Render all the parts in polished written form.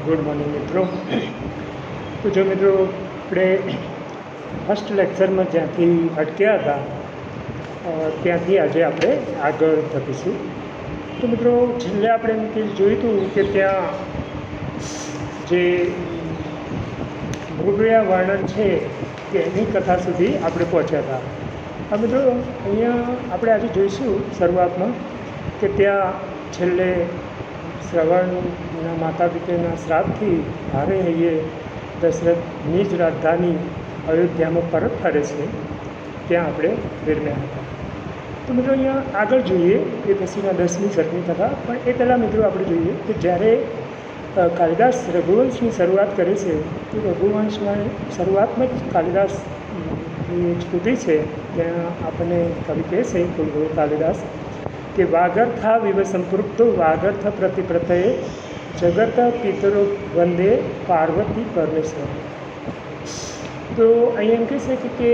Good morning મિત્રો. તો જો મિત્રો આપણે ફર્સ્ટ લેક્ચરમાં જ્યાંથી અટક્યા હતા ત્યાંથી આજે આપણે આગળ વધીશું. તો મિત્રો છેલ્લે આપણે એમ કે જોયું હતું કે ત્યાં જે મૃગયા વર્ણન છે કે એની કથા સુધી આપણે પહોંચ્યા હતા. હવે મિત્રો અહીંયા આપણે આજે જોઈશું શરૂઆતમાં કે ત્યાં છેલ્લે શ્રવણના માતા પિતાના શ્રાપથી ભારે હૈયે દશરથ નિજ રાજધાની અયોધ્યામાં પરત ફરે છે. ત્યાં આપણે વિરમ્યા હતા. તો મિત્રો અહીંયા આગળ જોઈએ એ પછીના 10મી સર્ગની કથા. પણ એ પહેલાં મિત્રો આપણે જોઈએ કે જ્યારે કાલિદાસ રઘુવંશની શરૂઆત કરે છે તો રઘુવંશમાં શરૂઆતમાં જ કાલિદાસની સ્તુતિ છે. ત્યાં આપણને કવિ કહે છે કુલગુરુ કાલિદાસ કે વાગર્થા વિવ સંપૃક્તો વાગર્થ પ્રતિપ્રતયે જગત પિતરો વંદે પાર્વતી પરમેશ્વર. તો અહીં એમ કહે છે કે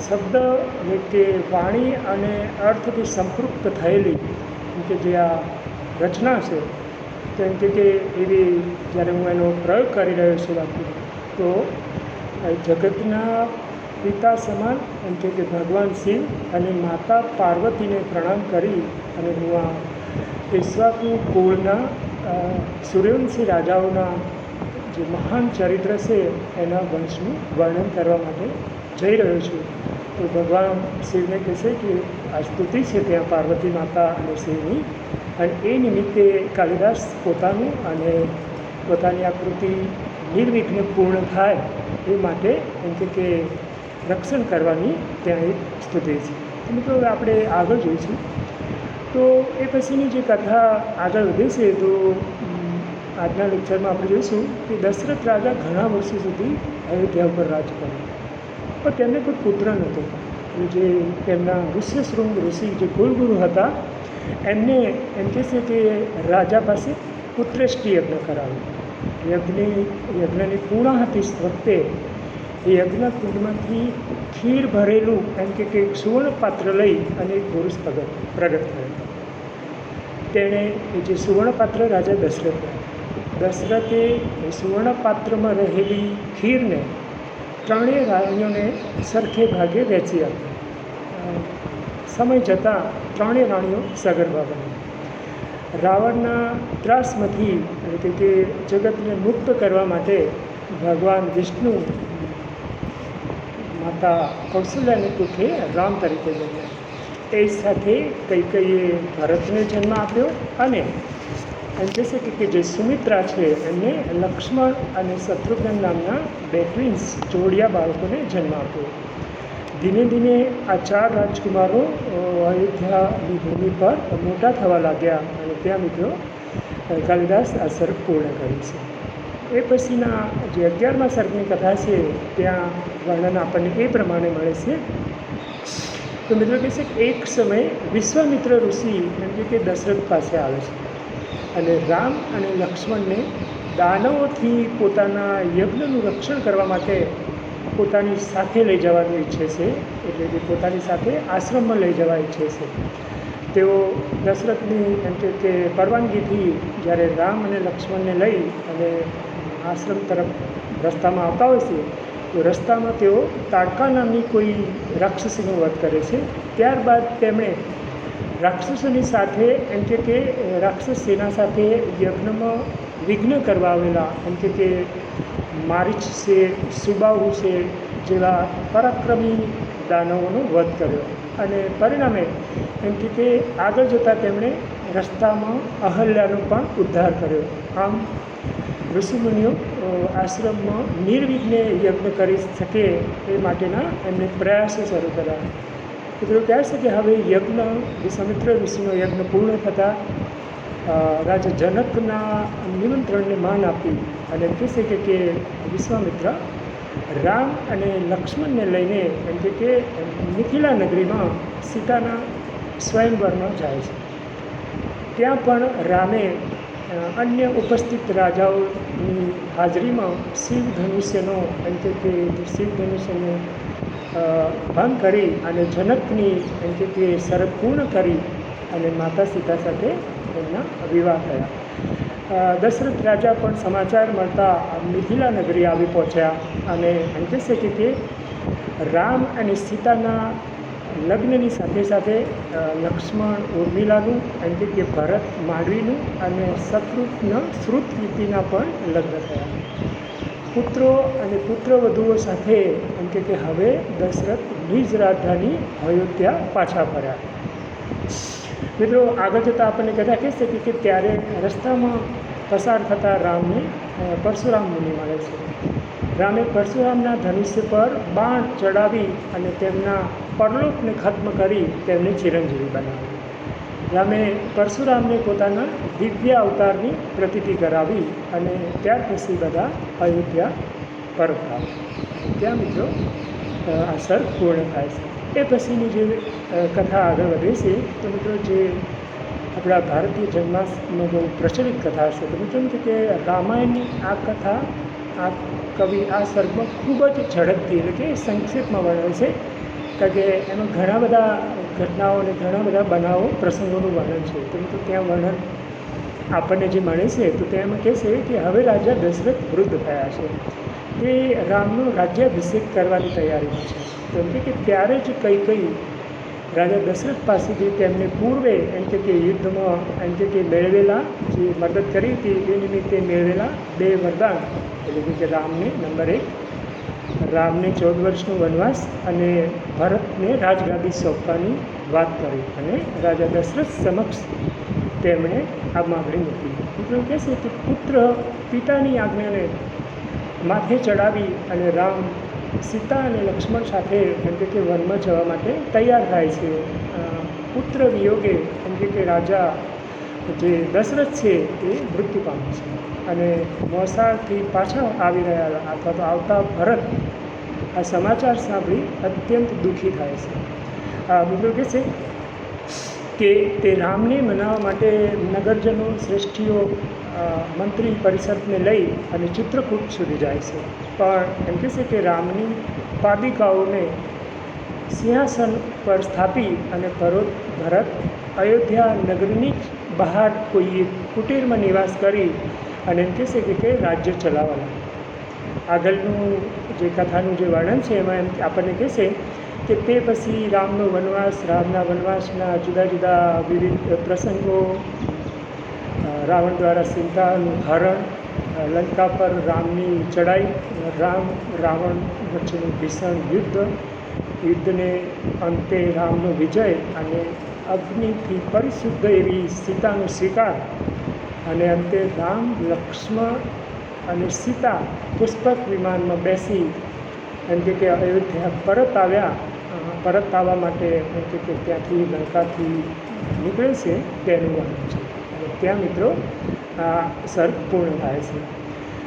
શબ્દ એટલે કે વાણી અને અર્થથી સંપૃક્ત થયેલી કે જે આ રચના છે તો એમ કે એવી જ્યારે હું એનો પ્રયોગ કરી રહ્યો છું વાક્ય તો જગતના પિતા સમાન એમ કે ભગવાન શિવ અને માતા પાર્વતીને પ્રણામ કરી અને હું આ ઈશ્વાકુ કુળના સૂર્યવંશી રાજાઓના જે મહાન ચરિત્ર છે એના વંશનું વર્ણન કરવા માટે જઈ રહ્યો છું. તો ભગવાન શિવને કહેશે કે આ સ્તુતિ છે ત્યાં પાર્વતી માતા અને શિવની, અને એ નિમિત્તે કાલિદાસ પોતાનું અને પોતાની આકૃતિ નિર્વિઘ્ને પૂર્ણ થાય એ માટે એમ કે રક્ષણ કરવાની ત્યાં એક સ્તુતિ છે. મિત્રો આપણે આગળ જોઈશું. તો એ પછીની જે કથા આગળ વધે છે તો આજના લેક્ચરમાં આપણે જોઈશું કે દશરથ રાજા ઘણા વર્ષો સુધી અયોધ્યા ઉપર રાજ કર્યું, પણ તેમને કોઈ પુત્ર નહોતો. જે તેમના ઋષ્યશૃંગ ઋષિ જે કુલગુરુ હતા એમને એમ કહે છે કે રાજા પાસે પુત્રેષ્ટિ યજ્ઞ કરાવ્યો. યજ્ઞની પૂર્ણાહતિ વખતે એ યજ્ઞકુંડમાંથી ખીર ભરેલું એમ કે એક સુવર્ણ પાત્ર લઈ અને એક પુરુષ પ્રગટ થયો. તેણે એ જે સુવર્ણ પાત્ર રાજા દશરથે એ સુવર્ણ પાત્રમાં રહેલી ખીરને ત્રણેય રાણીઓને સરખે ભાગે વહેંચી આપી. સમય જતાં ત્રણેય રાણીઓ સગર્ભા બની. રાવણના ત્રાસમાંથી એટલે કે જગતને મુક્ત કરવા માટે ભગવાન વિષ્ણુ માતા કૌશલ્યાની કુખે રામ તરીકે જન્મ્યા. એ સાથે કૈકેયીએ ભરતને જન્મ આપ્યો અને એમ કહેશે કે જે સુમિત્રા છે એમને લક્ષ્મણ અને શત્રુઘ્ન નામના બે ટ્વિન્સ જોડિયા બાળકોને જન્મ આપ્યો. ધીમે ધીમે આ 4 રાજકુમારો અયોધ્યાની ભૂમિ પર મોટા થવા લાગ્યા અને ત્યાં મિત્રો કાલિદાસ આ સર્ગ પૂર્ણ કરી છે. એ પછીના જે 11મા સર્ગની કથા છે ત્યાં વર્ણન આપણને એ પ્રમાણે મળે છે. તો મિત્રો કહે છે કે એક સમયે વિશ્વામિત્ર ઋષિ એમ કે દશરથ પાસે આવે છે અને રામ અને લક્ષ્મણને દાનવોથી પોતાના યજ્ઞનું રક્ષણ કરવા માટે પોતાની સાથે લઈ જવાનું ઈચ્છે છે. એટલે કે પોતાની સાથે આશ્રમમાં લઈ જવા ઈચ્છે છે. તેઓ દશરથની એમ કે પરવાનગીથી જ્યારે રામ અને લક્ષ્મણને લઈ અને આશ્રમ તરફ રસ્તામાં આવતા હોય છે તો રસ્તામાં તેઓ તાડકા નામની કોઈ રાક્ષસીનો વધ કરે છે. ત્યારબાદ તેમણે રાક્ષસોની સાથે એમ કે રાક્ષસ સેના સાથે યજ્ઞમાં વિઘ્ન કરવા આવેલા એમ કે મારીચ છે, સુબાહુ છે જેવા પરાક્રમી દાનવોનો વધ કર્યો. અને પરિણામે એમ કે આગળ જતાં તેમણે રસ્તામાં અહલ્યાનો પણ ઉદ્ધાર કર્યો. આમ ઋષિમુનિઓ આશ્રમમાં નિર્વિઘ્ને યજ્ઞ કરી શકે એ માટેના એમને પ્રયાસો શરૂ કર્યા. મિત્રો કહે છે કે હવે યજ્ઞ વિશ્વામિત્ર ઋષિનો યજ્ઞ પૂર્ણ થતાં રાજા જનકના નિમંત્રણને માન આપી અને કહે છે કે વિશ્વામિત્ર રામ અને લક્ષ્મણને લઈને એમ કે મિથિલા નગરીમાં સીતાના સ્વયંવરમાં જાય છે. ત્યાં પણ રામે અન્ય ઉપસ્થિત રાજાઓની હાજરીમાં શિવ ધનુષ્યનો એમ કે શિવ ધનુષ્યને ભંગ કરી અને જનકની એમ કે શરત પૂર્ણ કરી અને માતા સીતા સાથે એમના વિવાહ થયા. દશરથ રાજા પણ સમાચાર મળતા મિથિલા નગરી આવી પહોંચ્યા અને એમ કહેશે કે તે રામ અને સીતાના લગ્નની સાથે સાથે લક્ષ્મણ ઉર્મિલાનું એમ કે ભરત માંડવીનું અને શત્રુઘ્ન શ્રુતકીર્તિના પણ લગ્ન થયા. પુત્રો અને પુત્રવધુઓ સાથે એમ કે હવે દશરથ નિજ રાજધાની અયોધ્યા પાછા ફર્યા. મિત્રો આગળ જતાં આપણને કદાચ કહેશે કે ત્યારે રસ્તામાં પસાર થતા રામને પરશુરામ મુનિ મળે છે. રામે પરશુરામના ધનુષ્ય પર બાણ ચડાવી અને તેમના પરલોકને ખત્મ કરી તેમને ચિરંજીવી બનાવી. રામે પરશુરામને પોતાના દિવ્ય અવતારની પ્રતીતિ કરાવી અને ત્યાર પછી બધા અયોધ્યા પરત આવ્યા. ત્યાં મિત્રો આ સર્ગ પૂર્ણ થાય છે. એ પછીની જે કથા આગળ વધે છે તો મિત્રો જે આપણા ભારતીય જન્માષ્ટમીનો બહુ પ્રચલિત કથા છે તો મિત્રો કે રામાયણની આ કથા આ કવિ આ સર્ગમાં ખૂબ જ ઝડપથી એટલે કે સંક્ષેપમાં વર્ણવે છે. કારણ કે એમાં ઘણા બધા ઘટનાઓ અને ઘણા બધા બનાવો પ્રસંગોનું વર્ણન છે. તો મિત્રો ત્યાં વર્ણન આપણને જે મળે છે તો તેમાં કહે છે કે હવે રાજા દશરથ વૃદ્ધ થયા છે. તે રામનો રાજ્યાભિષેક કરવાની તૈયારીમાં છે. તો એમ કે ત્યારે જ કઈ રાજા દશરથ પાસેથી તેમને પૂર્વે એમ કે યુદ્ધમાં એમ કે મેળવેલા જે મદદ કરી હતી એ નિમિત્તે મેળવેલા 2 વરદાન એટલે કે રામને નંબર 1 રામને 14 વર્ષનો વનવાસ અને ભરતને રાજગાદી સોંપવાની વાત કરી અને રાજા દશરથ સમક્ષ તેમણે આ માગણી મૂકી. મિત્રો કહે છે કે પુત્ર પિતાની આજ્ઞાને માથે ચડાવી અને રામ સીતા અને લક્ષ્મણ સાથે એમ કે વનમાં જવા માટે તૈયાર થાય છે. પુત્ર વિયોગે એમ કે રાજા જે દશરથ છે એ મૃત્યુ પામે છે અને મોસાળથી પાછા આવી રહ્યા અથવા તો આવતા ભરત આ સમાચાર સાંભળી અત્યંત દુઃખી થાય છે. મિત્રો કહે છે કે તે રામને મનાવવા માટે નગરજનો શ્રેષ્ઠીઓ મંત્રી પરિષદને લઈ અને ચિત્રકૂટ સુધી જાય છે. પણ એમ કહે છે કે રામની પાદિકાઓને સિંહાસન પર સ્થાપી અને ભરત અયોધ્યા નગરની જ બહાર કોઈ કુટીરમાં નિવાસ કરી અને એમ કહે છે કે રાજ્ય ચલાવવાના. આગળનું જે કથાનું જે વર્ણન છે એમાં એમ આપણને કહેશે કે તે પછી રામનો વનવાસ, રામના વનવાસના જુદા જુદા વિવિધ પ્રસંગો, રાવણ દ્વારા સીતાનું હરણ, લંકા પર રામની ચડાઈ, રાવણ વચ્ચેનું ભીષણ યુદ્ધને અંતે રામનો વિજય અને અગ્નિથી પરિશુદ્ધ એવી સીતાનો સ્વીકાર અને અંતે રામ, લક્ષ્મણ અને સીતા પુષ્પક વિમાનમાં બેસી એમ કે અયોધ્યા પરત આવવા માટે એમ કે ત્યાંથી લંકાથી નીકળે છે તેનું વર્ણન છે. અને ત્યાં મિત્રો આ સર્ગ પૂર્ણ થાય છે.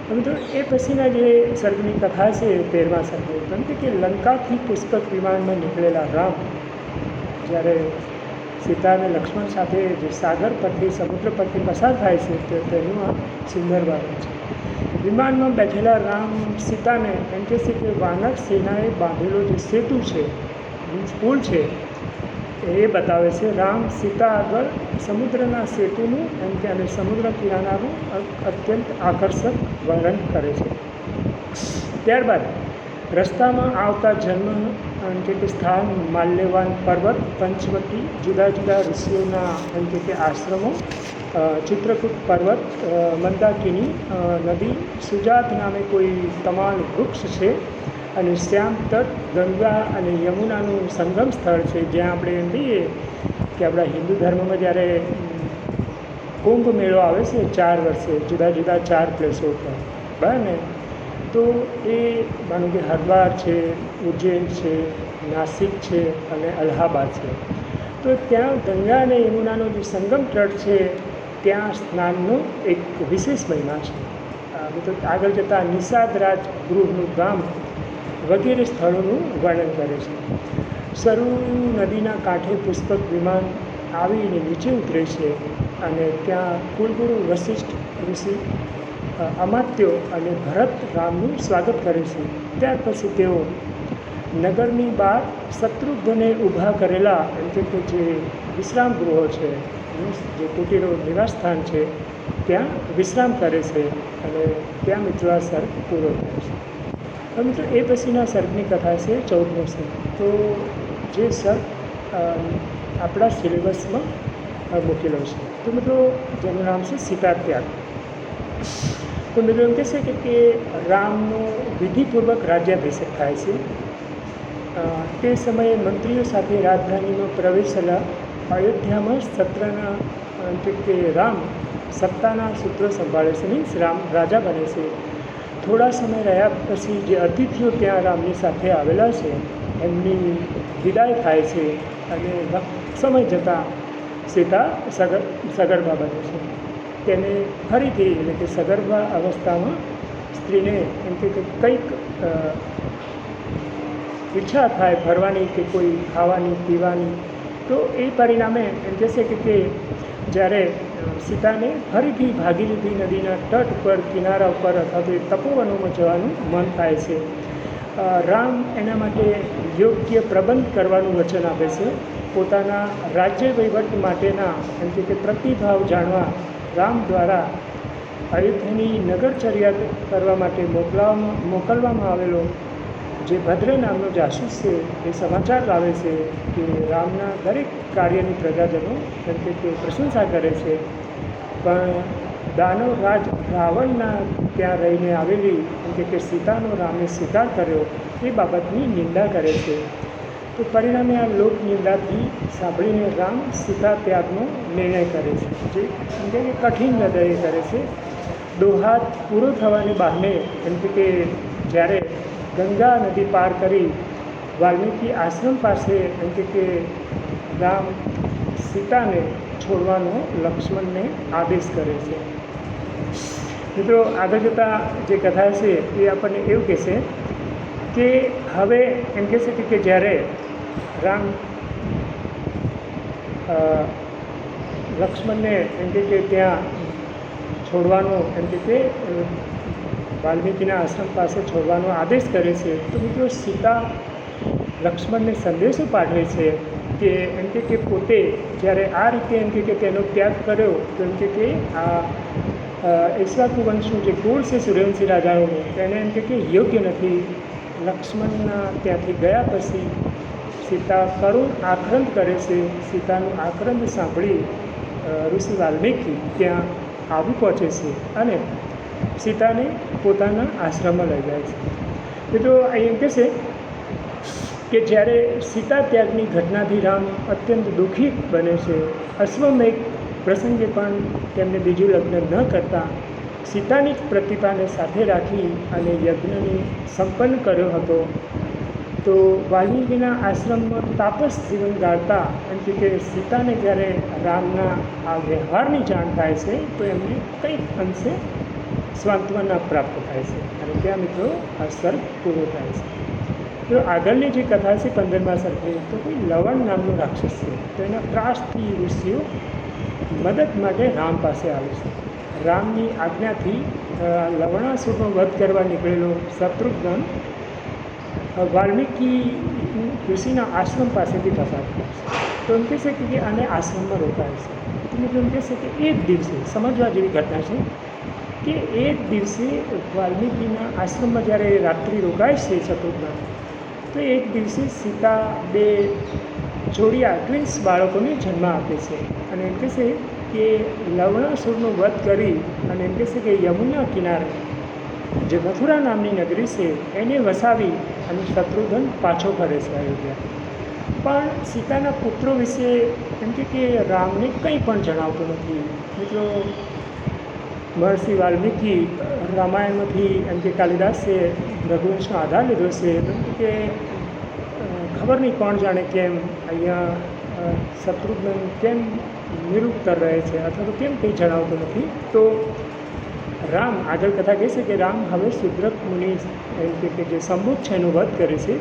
મિત્રો એ પછીના જે સર્ગની કથા છે 13મા સર્ગ કેમ કે લંકાથી પુષ્પક વિમાનમાં નીકળેલા રામ જ્યારે સીતા અને લક્ષ્મણ સાથે જે સાગર પરથી સમુદ્ર પરથી પસાર થાય છે તો તેનું આ સુંદર વર્ણન છે. વિમાનમાં બેઠેલા રામ સીતાને એમ કહે છે કે વાનર સેનાએ બાંધેલો જે સેતુ છે, પુલ છે એ બતાવે છે. રામ સીતા આગળ સમુદ્રના સેતુનું એમ કે અને સમુદ્ર કિનારાનું અત્યંત આકર્ષક વર્ણન કરે છે. ત્યારબાદ રસ્તામાં આવતા જન્મ એમ કે સ્થાન, માલ્યવાન પર્વત, પંચવટી, જુદા જુદા ઋષિઓના એમ કે આશ્રમો, ચિત્રકૂટ પર્વત, મંદાકિની નદી, સુજાત નામે કોઈ તમાલ વૃક્ષ છે અને શ્યામ તટ, ગંગા અને યમુનાનું સંગમ સ્થળ છે જ્યાં આપણે એમ કહીએ કે આપણા હિન્દુ ધર્મમાં જ્યારે કુંભ મેળો આવે છે 4 વર્ષે જુદા જુદા 4 પ્લેસો પર બરાબર ને, તો એ માનો કે હરિદ્વાર છે, ઉજ્જૈન છે, નાસિક છે અને અલ્હાબાદ છે. તો ત્યાં ગંગા અને યમુનાનો જે સંગમ તટ છે ત્યાં સ્નાનનો એક વિશેષ મહિમા છે. તો આગળ જતાં નિષાદ રાજગૃહનું ગામ વગેરે સ્થળોનું વર્ણન કરે છે. સરયુ નદીના કાંઠે પુષ્પક વિમાન આવીને નીચે ઉતરે છે અને ત્યાં કુલગુરુ વશિષ્ઠ ઋષિ, અમાત્યો અને ભરત રામનું સ્વાગત કરે છે. ત્યાર પછી તેઓ નગરની બહાર શત્રુઘ્ને ઊભા કરેલા એમ કે જે વિશ્રામ ગૃહો છે, જે કુટીરો નિવાસ સ્થાન છે, ત્યાં વિશ્રામ કરે છે અને ત્યાં મિત્રો આ સર્ગ પૂરો થાય છે. તો મિત્રો એ પછીના સર્ગની કથા છે 14મો સર્ગ. તો જે સર્ગ આપણા સિલેબસમાં મૂકેલો છે. તો મિત્રો જેનું નામ છે સીતા ત્યાગ. તો મિત્રો એમ કહેશે કે રામનો વિધિપૂર્વક રાજ્યાભિષેક થાય છે. તે સમયે મંત્રીઓ સાથે રાજધાનીમાં પ્રવેશેલા અયોધ્યામાં સત્રના કે રામ સત્તાના સૂત્રો સંભાળે છે, મીન્સ રામ રાજા બને છે. થોડા સમય રહ્યા પછી જે અતિથિઓ ત્યાં રામની સાથે આવેલા છે એમની વિદાય થાય છે અને સમય જતાં સીતા સગર્ભા બને છે. તેને ફરીથી એટલે કે સગર્ભા અવસ્થામાં સ્ત્રીને એમ કે કંઈક ઈચ્છા થાય ફરવાની કે કોઈ ખાવાની પીવાની. તો એ પરિણામે એમ કહેશે કે જ્યારે સીતાને ફરીથી ભાગીરથી નદીના તટ પર કિનારા ઉપર અથવા તો તપોવનોમાં જવાનું મન થાય છે. રામ એના માટે યોગ્ય પ્રબંધ કરવાનું વચન આપે છે. પોતાના રાજ્ય વહીવટ માટેના એમ કે પ્રતિભાવ જાણવા રામ દ્વારા અયોધ્યાની નગરચર્યા કરવા માટે મોકલવામાં આવેલો જે ભદ્ર નામનો જાસૂસ છે એ સમાચાર લાવે છે કે રામના દરેક કાર્યની પ્રજાજનો એમ કે પ્રશંસા કરે છે, પણ દાનવ રાજ રાવણના ત્યાં રહીને આવેલી એમ કે સીતાનો રામે સ્વીકાર કર્યો એ બાબતની નિંદા કરે છે. તો પરિણામે આ લોકનિંદાથી સાંભળીને રામ સીતા ત્યાગનો નિર્ણય કરે છે, જે એમ કે કઠિન હૃદયે કરે છે. દોહાત પૂરો થવાને બહાને એમ કે જ્યારે ગંગા નદી પાર કરી વાલ્મીકી આશ્રમ પાસે એમ કે રામ સીતાને છોડવાનો લક્ષ્મણને આદેશ કરે છે. મિત્રો આગળ જતાં જે કથા છે એ આપણને એવું કહેશે કે હવે એમ કહેશે કે જ્યારે રામ લક્ષ્મણને એમ કે ત્યાં છોડવાનો એમ કે વાલ્મીકીના આશ્રમ પાસે છોડવાનો આદેશ કરે છે. તો મિત્રો સીતા લક્ષ્મણને સંદેશો પાઠવે છે કે એમ કે પોતે જ્યારે આ રીતે એમ કે તેનો ત્યાગ કર્યો તો એમ કે આ ઈક્ષ્વાકુ વંશનું જે કુળ છે સૂર્યવંશી રાજાઓનું તેને એમ કે યોગ્ય નથી. લક્ષ્મણના ત્યાંથી ગયા પછી સીતા કરુણ આક્રંદ કરે છે. સીતાનું આક્રંદ સાંભળી ઋષિ વાલ્મીકી ત્યાં આવી પહોંચે છે અને સીતાને પોતાના આશ્રમમાં લઈ જાય છે. મિત્રો અહીં એમ કહેશે કે જ્યારે સીતા ત્યાગની ઘટનાથી રામ અત્યંત દુઃખી બને છે. અશ્વમેઘ પ્રસંગે પણ તેમને બીજું લગ્ન ન કરતાં સીતાની જ પ્રતિભાને સાથે રાખી અને યજ્ઞને સંપન્ન કર્યો હતો. તો વાલ્મીકીના આશ્રમમાં તાપસ જીવન ગાળતા એમ કે સીતાને જ્યારે રામના આ વ્યવહારની જાણ થાય છે તો એમને કંઈક અંશે સાંત્વના પ્રાપ્ત થાય છે અને ત્યાં મિત્રો આ સર્ગ પૂરો થાય છે. જો આગળની જે કથા છે 15મા સર્ગની, તો કોઈ લવણ નામનો રાક્ષસ છે. તો એના ત્રાસથી ઋષિઓ મદદ માટે રામ પાસે આવે છે. રામની આજ્ઞાથી લવણાસુરનો વધ કરવા નીકળેલો શત્રુઘ્ન વાલ્મીકી ઋષિના આશ્રમ પાસેથી પસાર થાય છે. તો એમ કહેશે કે આને આશ્રમમાં રોકાય છે. તો મિત્રો એમ કહેશે કે એક દિવસે સમજવા જેવી ઘટના છે કે એક દિવસે વાલ્મીકીના આશ્રમમાં જ્યારે રાત્રિ રોકાય છે શત્રુઘ્ન, તો એક દિવસે સીતા 2 જોડિયા ટ્વિન્સ બાળકોને જન્મ આપે છે અને એમ કહેશે કે લવણાસુરનો વધ કરી અને એમ કહેશે કે યમુના કિનારે જે મથુરા નામની નગરી છે એને વસાવી અને શત્રુઘ્ન પાછો ફરે છે અયોધ્યા. પણ સીતાના પુત્રો વિશે એમ કે રામને કંઈ પણ જણાવતો નથી. મિત્રો મહર્ષિ વાલ્મીકી રામાયણમાંથી એમ કે કાલિદાસે રઘુવંશનો આધાર લીધો છે. કે ખબર નહીં કોણ જાણે કેમ અહીંયા શત્રુઘ્ન કેમ નિરુત્તર રહે છે અથવા તો કેમ કંઈ જણાવતો નથી. તો રામ આગળ કથા કહેશે કે રામ હવે શુદ્રક મુનિ એમ કે જે સંબુધ છે એનો વધ કરે છે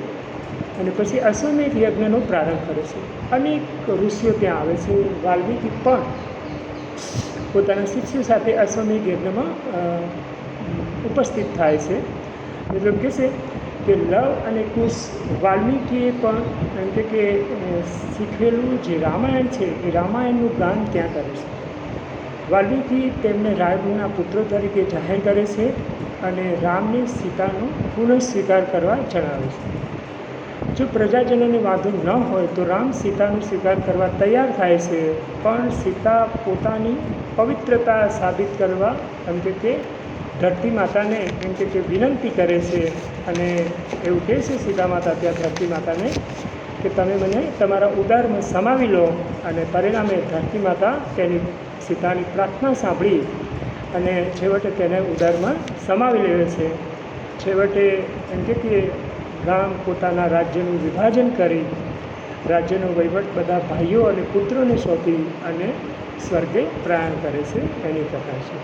અને પછી અશ્વમેઘ યજ્ઞનો પ્રારંભ કરે છે. અનેક ઋષિઓ ત્યાં આવે છે. વાલ્મીકી પણ પોતાના શિષ્યો સાથે અશ્વમેઘ યજ્ઞમાં ઉપસ્થિત થાય છે. એટલે કહેશે કે લવ અને કુશ વાલ્મીકીએ પણ એમ કે શીખેલું જે રામાયણ છે એ રામાયણનું ગાન ત્યાં કરે છે. વાલ્મીકી તેમને રામના પુત્રો તરીકે જાહેર કરે છે અને રામને સીતાનો પુનઃ સ્વીકાર કરવા જણાવે છે. જો પ્રજાજનોને વાંધો ન હોય તો રામ સીતાનો સ્વીકાર કરવા તૈયાર થાય છે, પણ સીતા પોતાની પવિત્રતા સાબિત કરવા એમ કે ધરતી માતાને એમ કે વિનંતી કરે છે અને એવું કહે છે સીતા માતા ત્યાં ધરતી માતાને કે તમે મને તમારા ઉદારમાં સમાવી લો. અને પરિણામે ધરતી માતા તેની સીતાની પ્રાર્થના સાંભળી અને છેવટે તેને ઉદારમાં સમાવી લે છે. છેવટે એમ કે રામ પોતાના રાજ્યનું વિભાજન કરી રાજ્યનો વહીવટ બધા ભાઈઓ અને પુત્રોને સોંપી અને સ્વર્ગે પ્રયાણ કરે છે. એની કથા છે.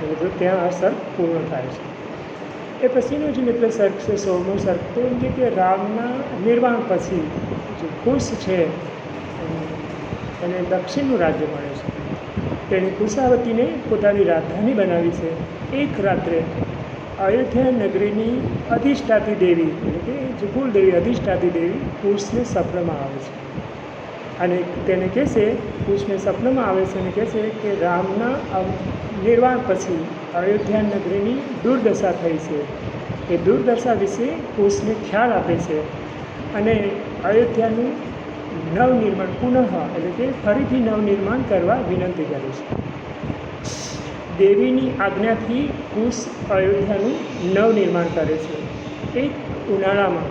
અને જો ત્યાં આ સર્ગ પૂર્ણ થાય છે. એ પછીનો જે મિત્ર સર્ગ છે 16મો સર્ગ, તો એમ કે રામના નિર્વાણ પછી જે કુશ છે એને દક્ષિણનું રાજ્ય મળે છે. તેણે કુશાવતીને પોતાની રાજધાની બનાવી છે. એક રાત્રે અયોધ્યા નગરીની અધિષ્ઠાતી દેવી એટલે કે જે કુલદેવી અધિષ્ઠાતી દેવી કુશને સપનામાં આવે છે અને તેને કહેશે, કુશને સપનામાં આવે છે અને કહેશે કે રામના નિર્વાણ પછી અયોધ્યા નગરીની દુર્દશા થઈ છે. એ દુર્દશા વિશે કુશને ખ્યાલ આપે છે અને અયોધ્યાનું નવનિર્માણ પુનઃ એટલે કે ફરીથી નવનિર્માણ કરવા વિનંતી કરે છે. દેવીની આજ્ઞાથી કુશ અયોધ્યાનું નવનિર્માણ કરે છે. એક ઉનાળામાં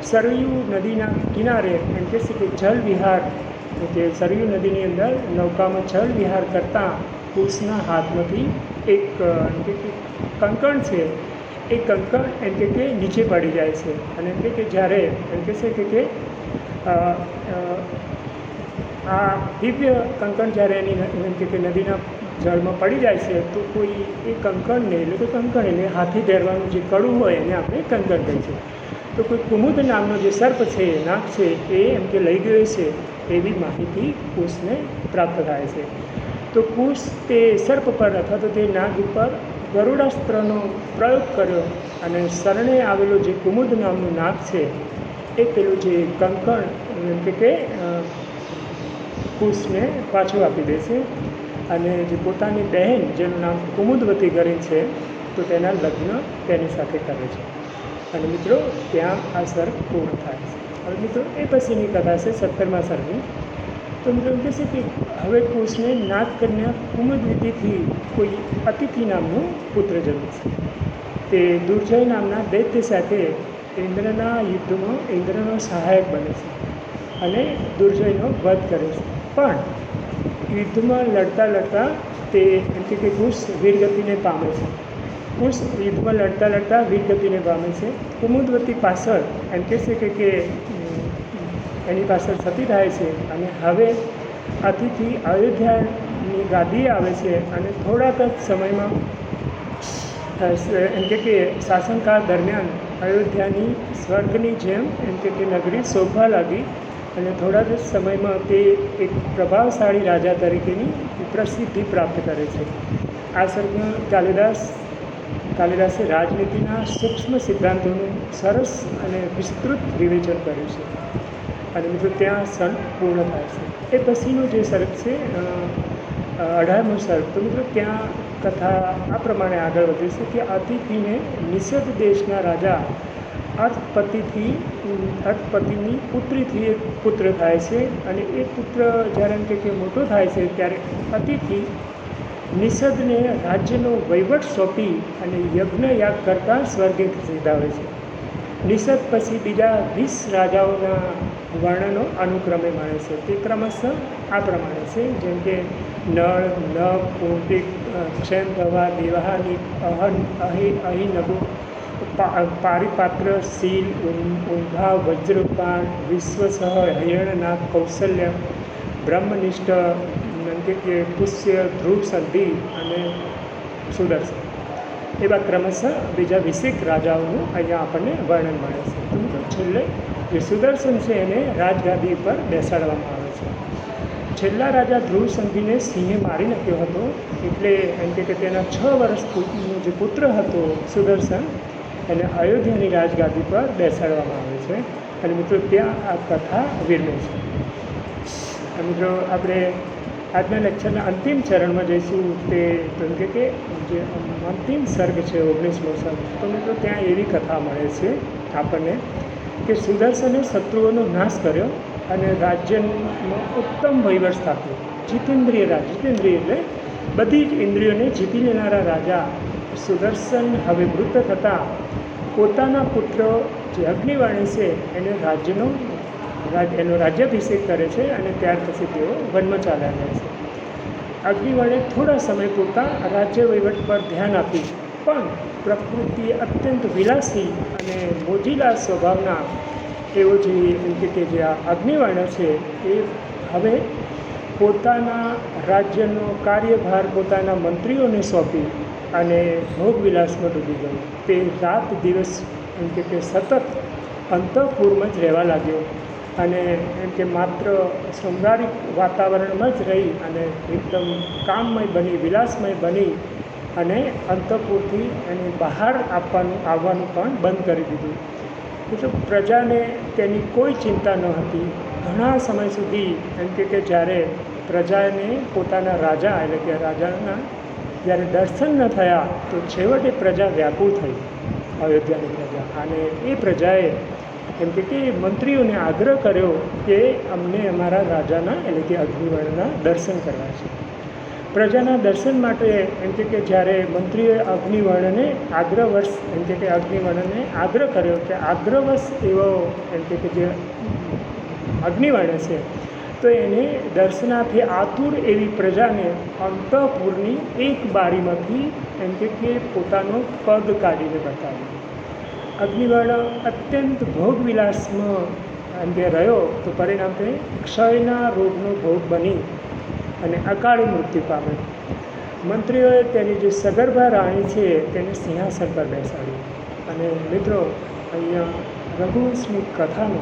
સરયુ નદીના કિનારે એમ કહે છે કે જલ વિહાર કે સરયુ નદીની અંદર નૌકામાં જલ વિહાર કરતાં કુશના હાથમાંથી એક કંકણ છે, એ કંકણ એમ કે નીચે પડી જાય છે અને એમ કે જ્યારે એમ કહે છે કે આ દિવ્ય કંકણ જ્યારે એની એમ કે નદીના જળમાં પડી જાય છે તો કોઈ એ કંકણને એટલે કે કંકણ એટલે હાથી પહેરવાનું જે કડું હોય એને આપણે કંકણ કહીએ છીએ. તો કોઈ કુમુદ નામનો જે સર્પ છે, નાગ છે, એ એમ કે લઈ ગયો છે એવી માહિતી કુશને પ્રાપ્ત થાય છે. તો કુશ તે સર્પ પર અથવા તો તે નાગ ઉપર ગરુડાસ્ત્રનો પ્રયોગ કર્યો અને શરણે આવેલો જે કુમુદ નામનું નાગ છે એ પેલું જે કંકણ એમ કે કુશને પાછું આપી દે છે અને જે પોતાની બહેન જેનું નામ કુમુદવતી કરી છે તો તેના લગ્ન તેની સાથે કરે છે. અને મિત્રો ત્યાં આ સર્ગ પૂર્ણ થાય છે. હવે મિત્રો એ પછીની કથા છે 17મા સર્ગની. તો મિત્રો એમ કહે છે કે હવે કુશને નાગકન્યા કુમુદવતીથી કોઈ અતિથિ નામનો પુત્ર જન્મે છે. તે દુર્જય નામના દૈત્ય સાથે ઇન્દ્રના યુદ્ધમાં ઇન્દ્રનો સહાયક બને છે અને દુર્જયનો વધ કરે છે. પણ યુદ્ધમાં લડતા તે એમ કે કુશ વીરગતિને પામે છે. કુશ યુદ્ધમાં લડતા વીરગતિને પામે છે. કુમુદવતી પાછળ એમ કહે છે કે એની પાછળ સતી થાય છે અને હવે અતિથિ અયોધ્યાની ગાદી આવે છે અને થોડાક જ સમયમાં એમ કે શાસનકાળ દરમિયાન અયોધ્યાની સ્વર્ગની જેમ એમ કે નગરી શોભવા લાગી અને થોડા જ સમયમાં તે એક પ્રભાવશાળી રાજા તરીકેની પ્રસિદ્ધિ પ્રાપ્ત કરે છે. આ સર્ગમાં કાલિદાસે રાજનીતિના સૂક્ષ્મ સિદ્ધાંતોનું સરસ અને વિસ્તૃત વિવેચન કર્યું છે. અને મિત્રો ત્યાં સર્ગ પૂર્ણ થાય છે. એ પછીનો જે સર્ગ છે 18મો સર્ગ, તો મિત્રો ત્યાં કથા આ પ્રમાણે આગળ વધે છે કે અતિથિને નિષદ દેશના રાજા અર્થપતિની પુત્રીથી એક પુત્ર થાય છે અને એ પુત્ર જ્યારે એમ કે મોટો થાય છે ત્યારે અતિથિ નિષદને રાજ્યનો વહીવટ સોંપી અને યજ્ઞયાગ કરતાં સ્વર્ગે સીધાવે છે. નિષદ પછી બીજા 20 રાજાઓના વર્ણનો અનુક્રમે મળે છે. તે ક્રમશઃ આ પ્રમાણે છે, જેમ કે નળ, નભ, કૌંટિક, ક્ષેમધવા, દેવાહાનિક, અહિનગો, પારિપાત્ર, શીલ, ઊંઘા, વજ્રપાણ, વિશ્વસહ, હયણનાથ, કૌશલ્ય, બ્રહ્મનિષ્ઠ, નંદિકે, પુષ્ય, ધ્રુવ, સંધિ અને સુદર્શન એવા ક્રમશઃ બીજા 20 રાજાઓનું અહીંયા આપણને વર્ણન મળે છે. તો મિત્રો છેલ્લે જે સુદર્શન છે એને રાજગાદી પર બેસાડવામાં આવે છે. છેલ્લા રાજા ધ્રુવ સંધિને સિંહે મારી નાખ્યો હતો, એટલે એમ કે તેના 6 વર્ષનો જે પુત્ર હતો સુદર્શન એને અયોધ્યાની રાજગાદી પર બેસાડવામાં આવે છે અને મિત્રો ત્યાં આ કથા વિરમે છે. મિત્રો આપણે આજના લેક્ચરના અંતિમ ચરણમાં જઈશું. તે કેમ કે જે અંતિમ સર્ગ છે 19મો સર્ગ, તો મિત્રો ત્યાં એવી કથા મળે છે આપણને કે સુદર્શને શત્રુઓનો નાશ કર્યો અને રાજ્યમાં ઉત્તમ વહીવટ સ્થાપ્યો. જીતેન્દ્રિય એટલે બધી જ ઇન્દ્રિયોને જીતી લેનારા રાજા સુદર્શન હવે મૃત થતાં પોતાના પુત્ર જે અગ્નિવાણી છે એને એનો રાજ્યાભિષેક કરે છે અને ત્યાર પછી તેઓ વનમાં ચાલ્યા જાય છે. અગ્નિવાણે થોડા સમય પૂરતા રાજ્ય વહીવટ પર ધ્યાન આપ્યું, પણ પ્રકૃતિ અત્યંત વિલાસી અને મોજીલા સ્વભાવના એવો જે જે આ અગ્નિવાણ છે એ હવે પોતાના રાજ્યનો કાર્યભાર પોતાના મંત્રીઓને સોંપી અને ભોગવિલાસમાં ડૂબી ગયો. તે રાત દિવસ સતત અંતઃપુરમાં જ રહેવા લાગ્યો અને માત્ર શૃંગારિક વાતાવરણમાં જ રહી અને એકદમ કામમય વિલાસમય બની અને અંતઃપુરથી એને બહાર આવવાનું પણ બંધ કરી દીધું. એટલે પ્રજાને તેની કોઈ ચિંતા ન હતી. ઘણા સમય સુધી કે જ્યારે પ્રજાને પોતાના રાજા એટલે કે રાજાના જ્યારે દર્શન ન થયા તો છેવટે પ્રજા વ્યાકુળ થઈ, અયોધ્યાની પ્રજા. અને એ પ્રજાએ કે મંત્રીઓને આગ્રહ કર્યો કે અમને અમારા રાજાના એટલે કે અગ્નિવર્ણના દર્શન કરવા છે. પ્રજાના દર્શન માટે કે જ્યારે મંત્રીઓએ અગ્નિવર્ણને આગ્રહ કર્યો કે આગ્રહવશ એવો કે જે અગ્નિવર્ણ છે તો એને દર્શનાર્થે આતુર એવી પ્રજાને અંતઃપુરની એક બારીમાંથી કે પોતાનો પગ કાઢીને બતાવ્યો. અગ્નિવર્ણ અત્યંત ભોગવિલાસમાં રહ્યો તો પરિણામે ક્ષયના રોગનો ભોગ બની અને અકાળે મૃત્યુ પામે. મંત્રીઓએ તેની જે સગર્ભા રાણી છે તેને સિંહાસન પર બેસાડી. અને મિત્રો અહીંયા રઘુવંશની કથાનો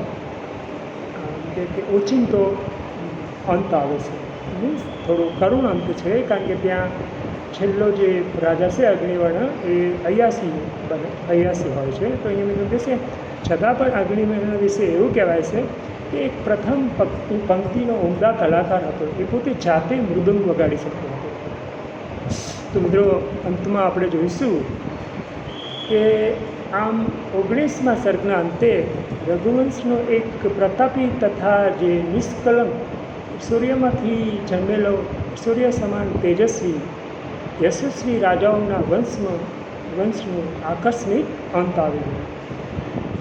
કે ઓચિંતો અંત આવે છે, મીન્સ થોડો કરુણ અંત છે, કારણ કે ત્યાં છેલ્લો જે રાજા છે અગ્નિવર્ણ એ 88 હોય છે. તો અહીંયા મિત્રો કહેશે છતાં પણ અગ્નિવર્ણ વિશે એવું કહેવાય છે કે એક પ્રથમ પંક્તિનો ઉમદા કલાકાર હતો. એ પોતે જાતે મૃદંગ વગાડી શકતો હતો. તો મિત્રો અંતમાં આપણે જોઈશું કે આમ 19મા સર્ગના અંતે રઘુવંશનો એક પ્રતાપી તથા જે નિષ્કલંક સૂર્યમાંથી જન્મેલો સૂર્ય સમાન તેજસ્વી યશસ્વી રાજાઓના વંશનું આકસ્મિક અંત આવી ગયો.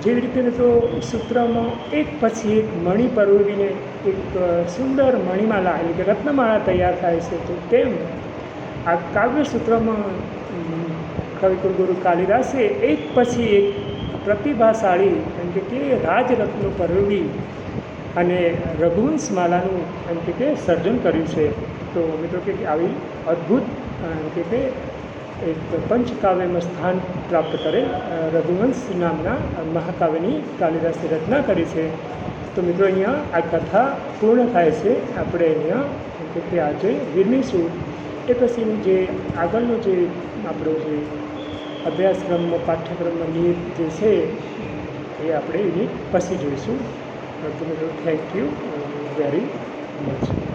જેવી રીતે મિત્રો સૂત્રમાં એક પછી એક મણિ પરોવીને એક સુંદર મણિમાલા એટલે કે રત્નમાળા તૈયાર થાય છે, તો તેમ આ કાવ્યસૂત્રમાં કવિકુલગુરુ કાલિદાસે એક પછી એક પ્રતિભાશાળી કે રાજરત્નો પરોવી અને રઘુવંશમાલાનું કે સર્જન કર્યું છે. તો મિત્રો કે આવી અદ્ભુત કે એક પંચકાવ્યમાં સ્થાન પ્રાપ્ત કરે રઘુવંશ નામના મહાકાવ્યની કાલિદાસે રચના કરી છે. તો મિત્રો અહીંયા આ કથા પૂર્ણ થાય છે. આપણે અહીંયા કે આજે વિરમીશું. એ પછીનું જે આગળનો જે આપણો જે અભ્યાસક્રમમાં પાઠ્યક્રમમાં નિયત જે છે એ આપણે એની પછી જોઈશું. તો મિત્રો થેન્ક યુ વેરી મચ.